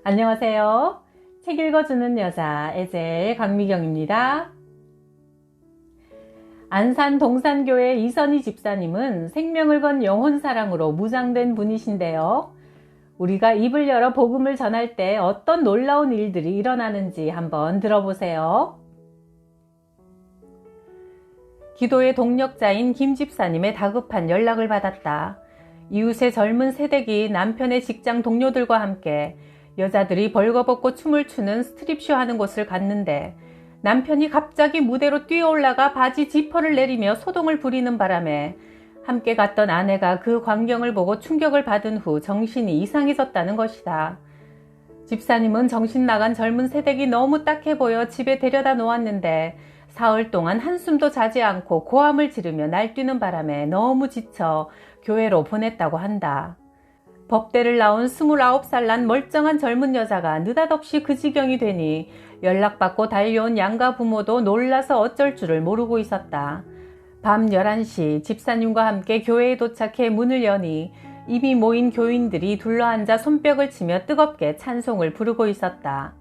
안녕하세요. 책 읽어주는 여자 에젤 강미경입니다. 안산 동산교회 이선희 집사님은 생명을 건 영혼사랑으로 무장된 분이신데요. 우리가 입을 열어 복음을 전할 때 어떤 놀라운 일들이 일어나는지 한번 들어보세요. 기도의 동력자인 김 집사님의 다급한 연락을 받았다. 이웃의 젊은 새댁이 남편의 직장 동료들과 함께 여자들이 벌거벗고 춤을 추는 스트립쇼 하는 곳을 갔는데 남편이 갑자기 무대로 뛰어올라가 바지 지퍼를 내리며 소동을 부리는 바람에 함께 갔던 아내가 그 광경을 보고 충격을 받은 후 정신이 이상해졌다는 것이다. 집사님은 정신 나간 젊은 새댁이 너무 딱해 보여 집에 데려다 놓았는데 사흘 동안 한숨도 자지 않고 고함을 지르며 날뛰는 바람에 너무 지쳐 교회로 보냈다고 한다. 법대를 나온 29살 난 멀쩡한 젊은 여자가 느닷없이 그 지경이 되니 연락받고 달려온 양가 부모도 놀라서 어쩔 줄을 모르고 있었다. 밤 11시 집사님과 함께 교회에 도착해 문을 여니 이미 모인 교인들이 둘러앉아 손뼉을 치며 뜨겁게 찬송을 부르고 있었다.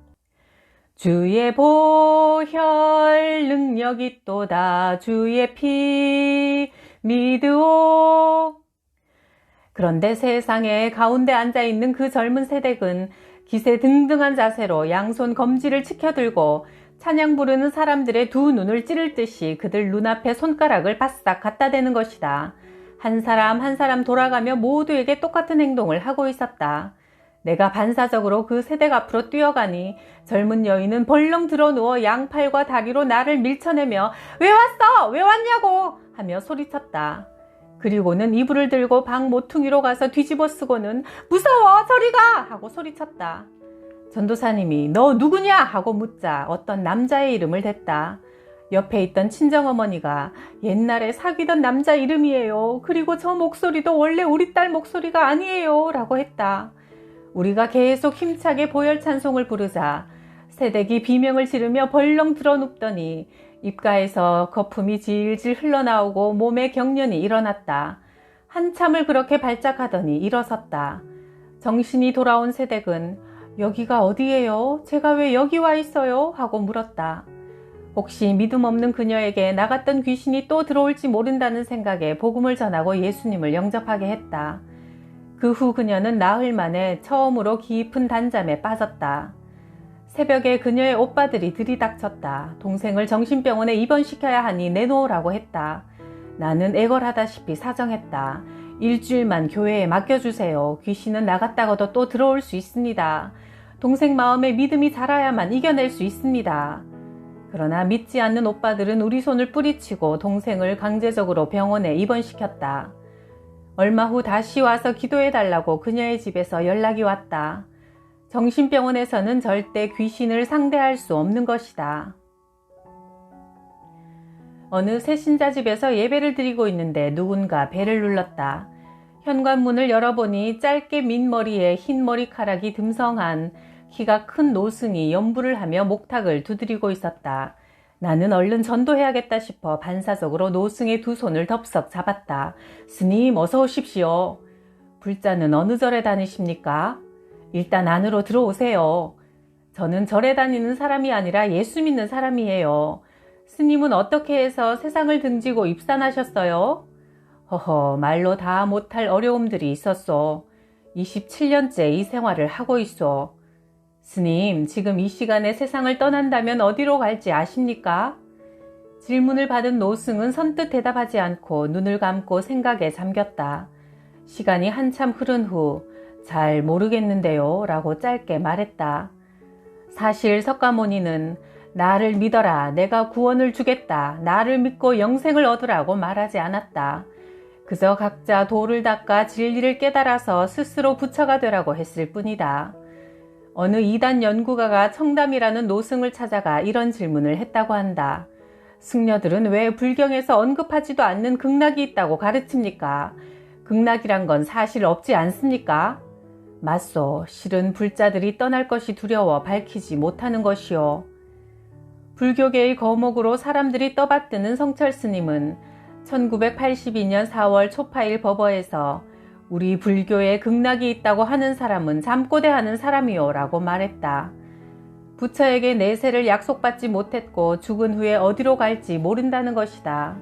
주의 보혈 능력이 있도다 주의 피 믿으오. 그런데 세상에 가운데 앉아있는 그 젊은 새댁은 기세등등한 자세로 양손 검지를 치켜들고 찬양 부르는 사람들의 두 눈을 찌를 듯이 그들 눈앞에 손가락을 바싹 갖다 대는 것이다. 한 사람 한 사람 돌아가며 모두에게 똑같은 행동을 하고 있었다. 내가 반사적으로 그 새댁 앞으로 뛰어가니 젊은 여인은 벌렁 드러누워 양팔과 다리로 나를 밀쳐내며 왜 왔어? 왜 왔냐고? 하며 소리쳤다. 그리고는 이불을 들고 방 모퉁이로 가서 뒤집어 쓰고는 무서워 저리 가! 하고 소리쳤다. 전도사님이 너 누구냐? 하고 묻자 어떤 남자의 이름을 댔다. 옆에 있던 친정어머니가 옛날에 사귀던 남자 이름이에요. 그리고 저 목소리도 원래 우리 딸 목소리가 아니에요. 라고 했다. 우리가 계속 힘차게 보혈 찬송을 부르자 새댁이 비명을 지르며 벌렁 드러눕더니 입가에서 거품이 질질 흘러나오고 몸에 경련이 일어났다. 한참을 그렇게 발작하더니 일어섰다. 정신이 돌아온 새댁은 여기가 어디예요? 제가 왜 여기 와 있어요? 하고 물었다. 혹시 믿음 없는 그녀에게 나갔던 귀신이 또 들어올지 모른다는 생각에 복음을 전하고 예수님을 영접하게 했다. 그 후 그녀는 나흘 만에 처음으로 깊은 단잠에 빠졌다. 새벽에 그녀의 오빠들이 들이닥쳤다. 동생을 정신병원에 입원시켜야 하니 내놓으라고 했다. 나는 애걸하다시피 사정했다. 일주일만 교회에 맡겨주세요. 귀신은 나갔다가도 또 들어올 수 있습니다. 동생 마음에 믿음이 자라야만 이겨낼 수 있습니다. 그러나 믿지 않는 오빠들은 우리 손을 뿌리치고 동생을 강제적으로 병원에 입원시켰다. 얼마 후 다시 와서 기도해달라고 그녀의 집에서 연락이 왔다. 정신병원에서는 절대 귀신을 상대할 수 없는 것이다. 어느 새신자 집에서 예배를 드리고 있는데 누군가 벨을 눌렀다. 현관문을 열어보니 짧게 민 머리에 흰 머리카락이 듬성한 키가 큰 노승이 연부를 하며 목탁을 두드리고 있었다. 나는 얼른 전도해야겠다 싶어 반사적으로 노승의 두 손을 덥석 잡았다. 스님 어서 오십시오. 불자는 어느 절에 다니십니까? 일단 안으로 들어오세요. 저는 절에 다니는 사람이 아니라 예수 믿는 사람이에요. 스님은 어떻게 해서 세상을 등지고 입산하셨어요? 허허, 말로 다 못할 어려움들이 있었소. 27년째 이 생활을 하고 있소. 스님, 지금 이 시간에 세상을 떠난다면 어디로 갈지 아십니까? 질문을 받은 노승은 선뜻 대답하지 않고 눈을 감고 생각에 잠겼다. 시간이 한참 흐른 후 잘 모르겠는데요 라고 짧게 말했다. 사실 석가모니는 나를 믿어라, 내가 구원을 주겠다, 나를 믿고 영생을 얻으라고 말하지 않았다. 그저 각자 도를 닦아 진리를 깨달아서 스스로 부처가 되라고 했을 뿐이다. 어느 이단 연구가가 청담이라는 노승을 찾아가 이런 질문을 했다고 한다. 승려들은 왜 불경에서 언급하지도 않는 극락이 있다고 가르칩니까? 극락이란 건 사실 없지 않습니까? 맞소. 실은 불자들이 떠날 것이 두려워 밝히지 못하는 것이요. 불교계의 거목으로 사람들이 떠받드는 성철 스님은 1982년 4월 초파일 법어에서 우리 불교에 극락이 있다고 하는 사람은 잠꼬대하는 사람이요 라고 말했다. 부처에게 내세를 약속받지 못했고 죽은 후에 어디로 갈지 모른다는 것이다.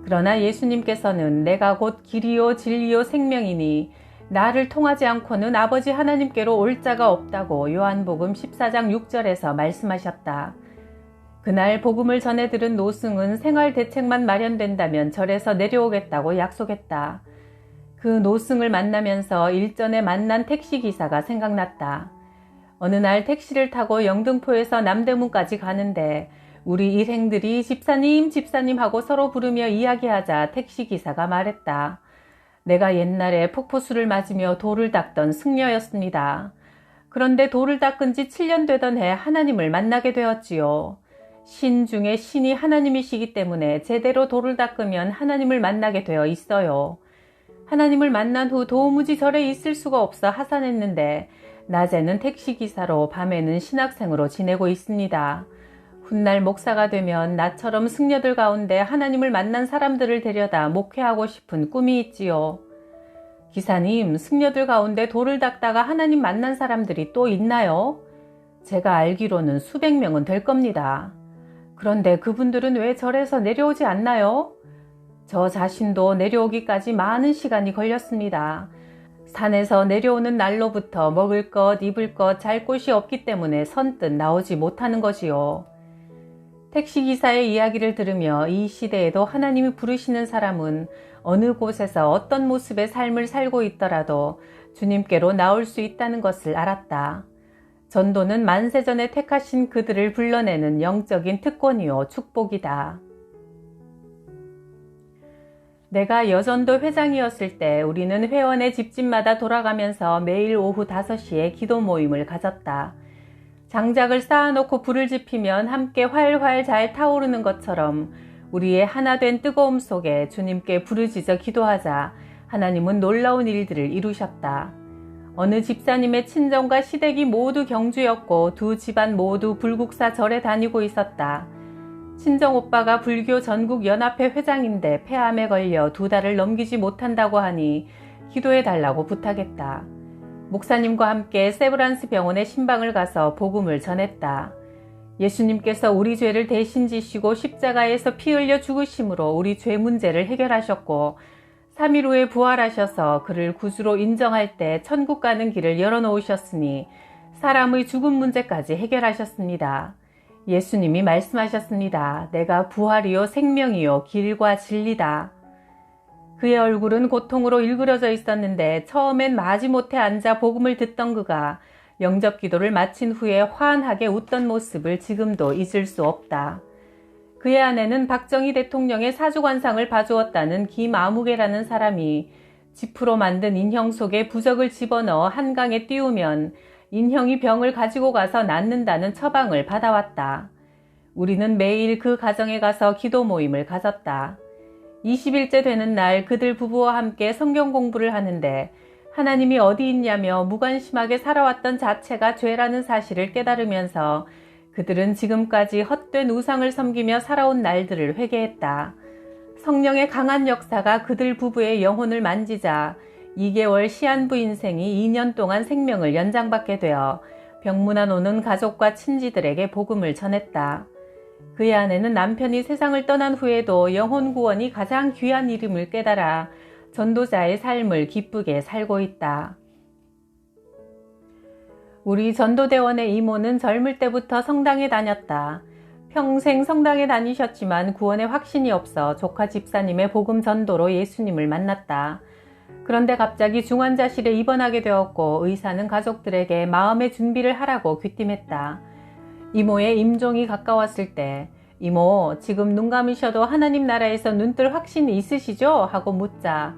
그러나 예수님께서는 내가 곧 길이요 진리요 생명이니 나를 통하지 않고는 아버지 하나님께로 올 자가 없다고 요한복음 14장 6절에서 말씀하셨다. 그날 복음을 전해 들은 노승은 생활 대책만 마련된다면 절에서 내려오겠다고 약속했다. 그 노승을 만나면서 일전에 만난 택시기사가 생각났다. 어느 날 택시를 타고 영등포에서 남대문까지 가는데 우리 일행들이 집사님 하고 서로 부르며 이야기하자 택시기사가 말했다. 내가 옛날에 폭포수를 맞으며 돌을 닦던 승려였습니다. 그런데 돌을 닦은 지 7년 되던 해 하나님을 만나게 되었지요. 신 중에 신이 하나님이시기 때문에 제대로 돌을 닦으면 하나님을 만나게 되어 있어요. 하나님을 만난 후 도무지 절에 있을 수가 없어 하산했는데 낮에는 택시기사로 밤에는 신학생으로 지내고 있습니다. 훗날 목사가 되면 나처럼 승려들 가운데 하나님을 만난 사람들을 데려다 목회하고 싶은 꿈이 있지요. 기사님, 승려들 가운데 돌을 닦다가 하나님 만난 사람들이 또 있나요? 제가 알기로는 수백 명은 될 겁니다. 그런데 그분들은 왜 절에서 내려오지 않나요? 저 자신도 내려오기까지 많은 시간이 걸렸습니다. 산에서 내려오는 날로부터 먹을 것, 입을 것, 잘 곳이 없기 때문에 선뜻 나오지 못하는 거지요. 택시기사의 이야기를 들으며 이 시대에도 하나님이 부르시는 사람은 어느 곳에서 어떤 모습의 삶을 살고 있더라도 주님께로 나올 수 있다는 것을 알았다. 전도는 만세전에 택하신 그들을 불러내는 영적인 특권이요 축복이다. 내가 여전도 회장이었을 때 우리는 회원의 집집마다 돌아가면서 매일 오후 5시에 기도 모임을 가졌다. 장작을 쌓아놓고 불을 지피면 함께 활활 잘 타오르는 것처럼 우리의 하나 된 뜨거움 속에 주님께 부르짖어 기도하자 하나님은 놀라운 일들을 이루셨다. 어느 집사님의 친정과 시댁이 모두 경주였고 두 집안 모두 불국사 절에 다니고 있었다. 친정 오빠가 불교 전국연합회 회장인데 폐암에 걸려 2달을 넘기지 못한다고 하니 기도해 달라고 부탁했다. 목사님과 함께 세브란스 병원에 신방을 가서 복음을 전했다. 예수님께서 우리 죄를 대신 지시고 십자가에서 피 흘려 죽으심으로 우리 죄 문제를 해결하셨고 3일 후에 부활하셔서 그를 구주로 인정할 때 천국 가는 길을 열어놓으셨으니 사람의 죽음 문제까지 해결하셨습니다. 예수님이 말씀하셨습니다. 내가 부활이요 생명이요 길과 진리다. 그의 얼굴은 고통으로 일그러져 있었는데 처음엔 마지못해 앉아 복음을 듣던 그가 영접 기도를 마친 후에 환하게 웃던 모습을 지금도 잊을 수 없다. 그의 아내는 박정희 대통령의 사주관상을 봐주었다는 김아무개라는 사람이 지프로 만든 인형 속에 부적을 집어넣어 한강에 띄우면 인형이 병을 가지고 가서 낫는다는 처방을 받아왔다. 우리는 매일 그 가정에 가서 기도 모임을 가졌다. 20일째 되는 날 그들 부부와 함께 성경 공부를 하는데 하나님이 어디 있냐며 무관심하게 살아왔던 자체가 죄라는 사실을 깨달으면서 그들은 지금까지 헛된 우상을 섬기며 살아온 날들을 회개했다. 성령의 강한 역사가 그들 부부의 영혼을 만지자 2개월 시한부 인생이 2년 동안 생명을 연장받게 되어 병문안 오는 가족과 친지들에게 복음을 전했다. 그의 아내는 남편이 세상을 떠난 후에도 영혼 구원이 가장 귀한 일임을 깨달아 전도자의 삶을 기쁘게 살고 있다. 우리 전도대원의 이모는 젊을 때부터 성당에 다녔다. 평생 성당에 다니셨지만 구원에 확신이 없어 조카 집사님의 복음 전도로 예수님을 만났다. 그런데 갑자기 중환자실에 입원하게 되었고 의사는 가족들에게 마음의 준비를 하라고 귀띔했다. 이모의 임종이 가까웠을 때 이모, 지금 눈 감으셔도 하나님 나라에서 눈뜰 확신이 있으시죠? 하고 묻자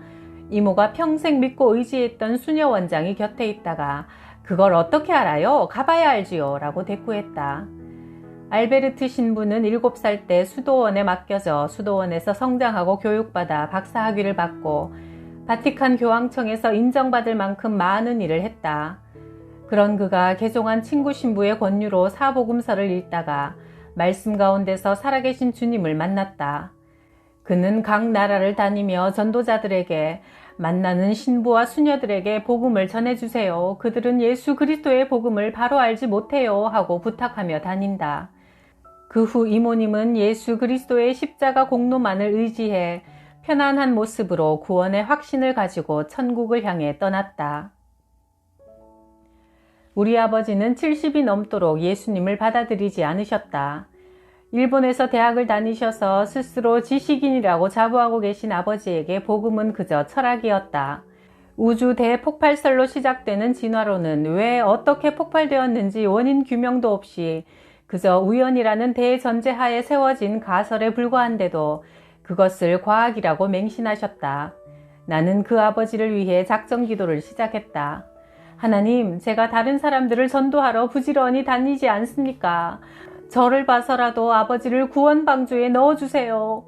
이모가 평생 믿고 의지했던 수녀 원장이 곁에 있다가 그걸 어떻게 알아요? 가봐야 알지요 라고 대꾸했다. 알베르트 신부는 7살 때 수도원에 맡겨져 수도원에서 성장하고 교육받아 박사학위를 받고 바티칸 교황청에서 인정받을 만큼 많은 일을 했다. 그런 그가 개종한 친구 신부의 권유로 사복음서를 읽다가 말씀 가운데서 살아계신 주님을 만났다. 그는 각 나라를 다니며 전도자들에게 만나는 신부와 수녀들에게 복음을 전해주세요. 그들은 예수 그리스도의 복음을 바로 알지 못해요 하고 부탁하며 다닌다. 그 후 이모님은 예수 그리스도의 십자가 공로만을 의지해 편안한 모습으로 구원의 확신을 가지고 천국을 향해 떠났다. 우리 아버지는 70이 넘도록 예수님을 받아들이지 않으셨다. 일본에서 대학을 다니셔서 스스로 지식인이라고 자부하고 계신 아버지에게 복음은 그저 철학이었다. 우주 대폭발설로 시작되는 진화론은 왜 어떻게 폭발되었는지 원인 규명도 없이 그저 우연이라는 대전제하에 세워진 가설에 불과한데도 그것을 과학이라고 맹신하셨다. 나는 그 아버지를 위해 작정 기도를 시작했다. 하나님, 제가 다른 사람들을 전도하러 부지런히 다니지 않습니까? 저를 봐서라도 아버지를 구원 방주에 넣어주세요.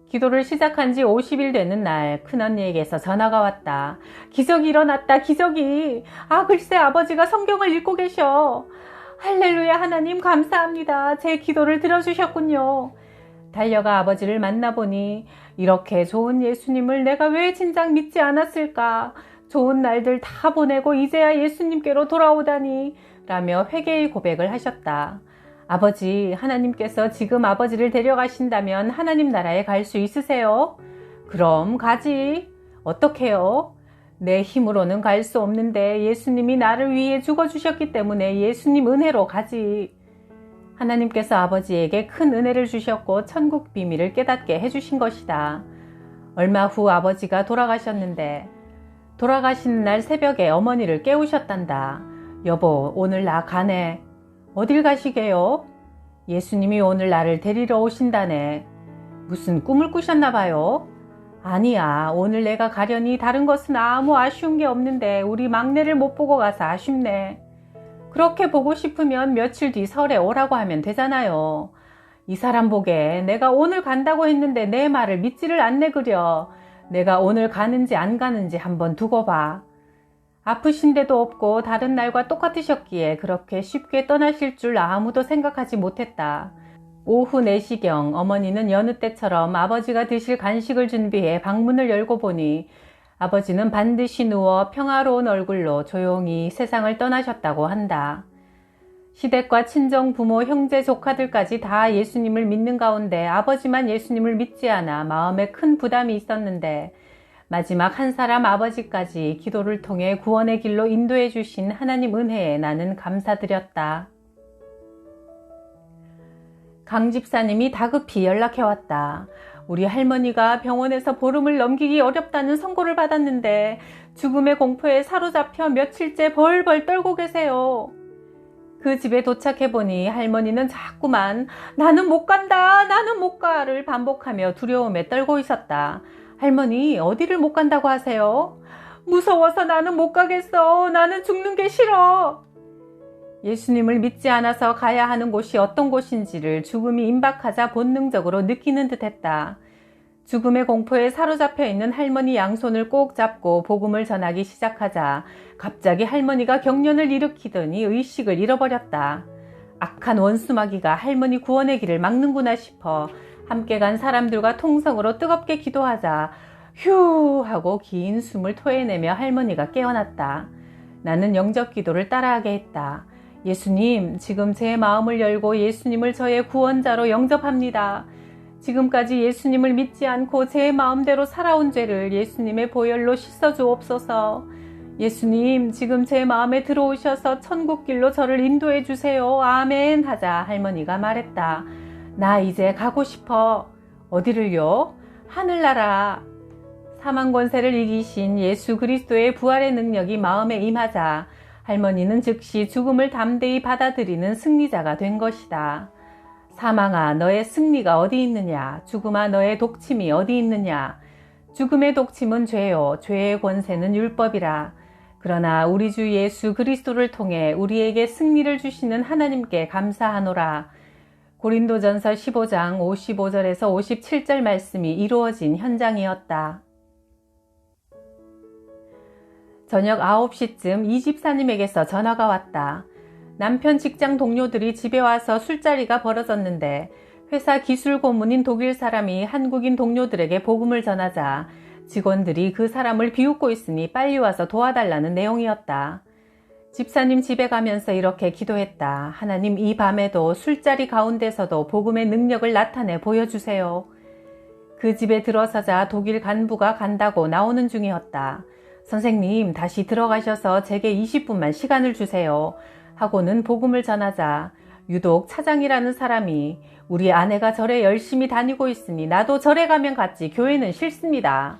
기도를 시작한 지 50일 되는 날 큰언니에게서 전화가 왔다. 기적이 일어났다. 기적이. 글쎄 아버지가 성경을 읽고 계셔. 할렐루야 하나님 감사합니다. 제 기도를 들어주셨군요. 달려가 아버지를 만나보니 이렇게 좋은 예수님을 내가 왜 진작 믿지 않았을까. 좋은 날들 다 보내고 이제야 예수님께로 돌아오다니 라며 회개의 고백을 하셨다. 아버지, 하나님께서 지금 아버지를 데려가신다면 하나님 나라에 갈 수 있으세요? 그럼 가지. 어떻게요? 내 힘으로는 갈 수 없는데 예수님이 나를 위해 죽어주셨기 때문에 예수님 은혜로 가지. 하나님께서 아버지에게 큰 은혜를 주셨고 천국 비밀을 깨닫게 해주신 것이다. 얼마 후 아버지가 돌아가셨는데 돌아가시는 날 새벽에 어머니를 깨우셨단다. 여보, 오늘 나 가네. 어딜 가시게요? 예수님이 오늘 나를 데리러 오신다네. 무슨 꿈을 꾸셨나 봐요? 아니야, 오늘 내가 가려니 다른 것은 아무 아쉬운 게 없는데 우리 막내를 못 보고 가서 아쉽네. 그렇게 보고 싶으면 며칠 뒤 설에 오라고 하면 되잖아요. 이 사람 보게 내가 오늘 간다고 했는데 내 말을 믿지를 않네 그려. 내가 오늘 가는지 안 가는지 한번 두고 봐. 아프신데도 없고 다른 날과 똑같으셨기에 그렇게 쉽게 떠나실 줄 아무도 생각하지 못했다. 오후 4시경 어머니는 여느 때처럼 아버지가 드실 간식을 준비해 방문을 열고 보니 아버지는 반드시 누워 평화로운 얼굴로 조용히 세상을 떠나셨다고 한다. 시댁과 친정 부모 형제 조카들까지 다 예수님을 믿는 가운데 아버지만 예수님을 믿지 않아 마음에 큰 부담이 있었는데 마지막 한 사람 아버지까지 기도를 통해 구원의 길로 인도해 주신 하나님 은혜에 나는 감사드렸다. 강 집사님이 다급히 연락해왔다. 우리 할머니가 병원에서 보름을 넘기기 어렵다는 선고를 받았는데 죽음의 공포에 사로잡혀 며칠째 벌벌 떨고 계세요. 그 집에 도착해보니 할머니는 자꾸만 나는 못 간다, 나는 못 가를 반복하며 두려움에 떨고 있었다. 할머니, 어디를 못 간다고 하세요? 무서워서 나는 못 가겠어. 나는 죽는 게 싫어. 예수님을 믿지 않아서 가야 하는 곳이 어떤 곳인지를 죽음이 임박하자 본능적으로 느끼는 듯했다. 죽음의 공포에 사로잡혀 있는 할머니 양손을 꼭 잡고 복음을 전하기 시작하자 갑자기 할머니가 경련을 일으키더니 의식을 잃어버렸다. 악한 원수마귀가 할머니 구원의 길을 막는구나 싶어 함께 간 사람들과 통성으로 뜨겁게 기도하자 휴 하고 긴 숨을 토해내며 할머니가 깨어났다. 나는 영접 기도를 따라하게 했다. 예수님, 지금 제 마음을 열고 예수님을 저의 구원자로 영접합니다. 지금까지 예수님을 믿지 않고 제 마음대로 살아온 죄를 예수님의 보혈로 씻어주옵소서. 예수님, 지금 제 마음에 들어오셔서 천국길로 저를 인도해 주세요. 아멘 하자 할머니가 말했다. 나 이제 가고 싶어. 어디를요? 하늘나라. 사망 권세를 이기신 예수 그리스도의 부활의 능력이 마음에 임하자 할머니는 즉시 죽음을 담대히 받아들이는 승리자가 된 것이다. 사망아, 너의 승리가 어디 있느냐? 죽음아, 너의 독침이 어디 있느냐? 죽음의 독침은 죄요. 죄의 권세는 율법이라. 그러나 우리 주 예수 그리스도를 통해 우리에게 승리를 주시는 하나님께 감사하노라. 고린도전서 15장 55절에서 57절 말씀이 이루어진 현장이었다. 저녁 9시쯤 이 집사님에게서 전화가 왔다. 남편 직장 동료들이 집에 와서 술자리가 벌어졌는데 회사 기술 고문인 독일 사람이 한국인 동료들에게 복음을 전하자 직원들이 그 사람을 비웃고 있으니 빨리 와서 도와달라는 내용이었다. 집사님 집에 가면서 이렇게 기도했다. 하나님, 이 밤에도 술자리 가운데서도 복음의 능력을 나타내 보여주세요. 그 집에 들어서자 독일 간부가 간다고 나오는 중이었다. 선생님, 다시 들어가셔서 제게 20분만 시간을 주세요. 하고는 복음을 전하자 유독 차장이라는 사람이 우리 아내가 절에 열심히 다니고 있으니 나도 절에 가면 갔지 교회는 싫습니다.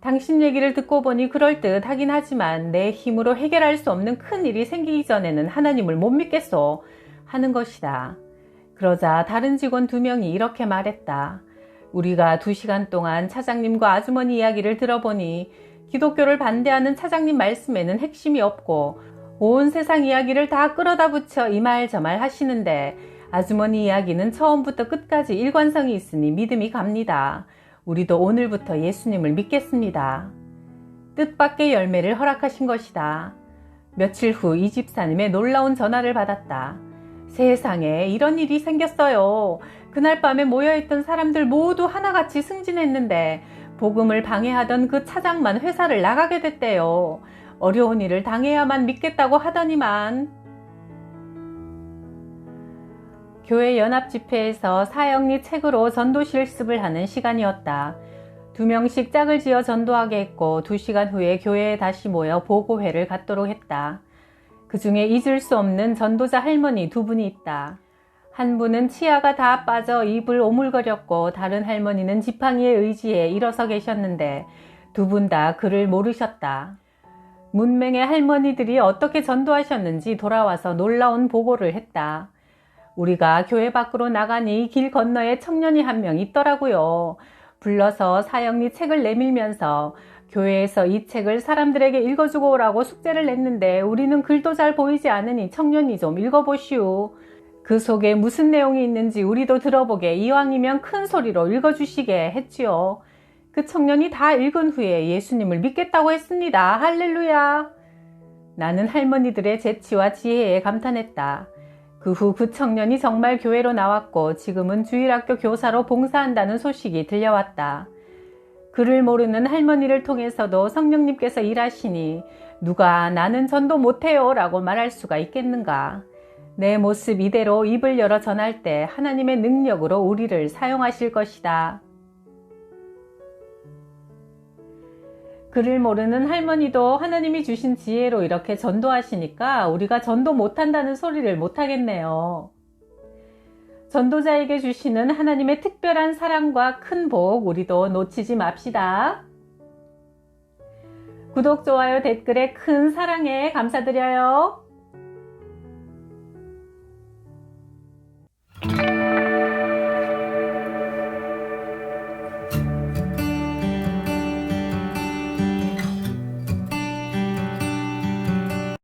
당신 얘기를 듣고 보니 그럴듯 하긴 하지만 내 힘으로 해결할 수 없는 큰 일이 생기기 전에는 하나님을 못 믿겠소 하는 것이다. 그러자 다른 직원 2명이 이렇게 말했다. 우리가 2시간 동안 차장님과 아주머니 이야기를 들어보니 기독교를 반대하는 차장님 말씀에는 핵심이 없고 온 세상 이야기를 다 끌어다 붙여 이 말 저 말 하시는데 아주머니 이야기는 처음부터 끝까지 일관성이 있으니 믿음이 갑니다. 우리도 오늘부터 예수님을 믿겠습니다. 뜻밖의 열매를 허락하신 것이다. 며칠 후 이 집사님의 놀라운 전화를 받았다. 세상에 이런 일이 생겼어요. 그날 밤에 모여있던 사람들 모두 하나같이 승진했는데 복음을 방해하던 그 차장만 회사를 나가게 됐대요. 어려운 일을 당해야만 믿겠다고 하더니만. 교회 연합 집회에서 사형리 책으로 전도 실습을 하는 시간이었다. 2명씩 짝을 지어 전도하게 했고 2시간 후에 교회에 다시 모여 보고회를 갖도록 했다. 그 중에 잊을 수 없는 전도자 할머니 2분이 있다. 한 분은 치아가 다 빠져 입을 오물거렸고 다른 할머니는 지팡이에 의지해 일어서 계셨는데 2분 다 그를 모르셨다. 문맹의 할머니들이 어떻게 전도하셨는지 돌아와서 놀라운 보고를 했다. 우리가 교회 밖으로 나가니 길 건너에 청년이 한 명 있더라고요. 불러서 사형리 책을 내밀면서 교회에서 이 책을 사람들에게 읽어주고 오라고 숙제를 냈는데 우리는 글도 잘 보이지 않으니 청년이 좀 읽어보시오. 그 속에 무슨 내용이 있는지 우리도 들어보게 이왕이면 큰 소리로 읽어주시게 했지요. 그 청년이 다 읽은 후에 예수님을 믿겠다고 했습니다. 할렐루야. 나는 할머니들의 재치와 지혜에 감탄했다. 그 후 그 청년이 정말 교회로 나왔고 지금은 주일학교 교사로 봉사한다는 소식이 들려왔다. 그를 모르는 할머니를 통해서도 성령님께서 일하시니 누가 나는 전도 못해요 라고 말할 수가 있겠는가. 내 모습 이대로 입을 열어 전할 때 하나님의 능력으로 우리를 사용하실 것이다. 그를 모르는 할머니도 하나님이 주신 지혜로 이렇게 전도하시니까 우리가 전도 못한다는 소리를 못하겠네요. 전도자에게 주시는 하나님의 특별한 사랑과 큰 복 우리도 놓치지 맙시다. 구독, 좋아요, 댓글에 큰 사랑에 감사드려요.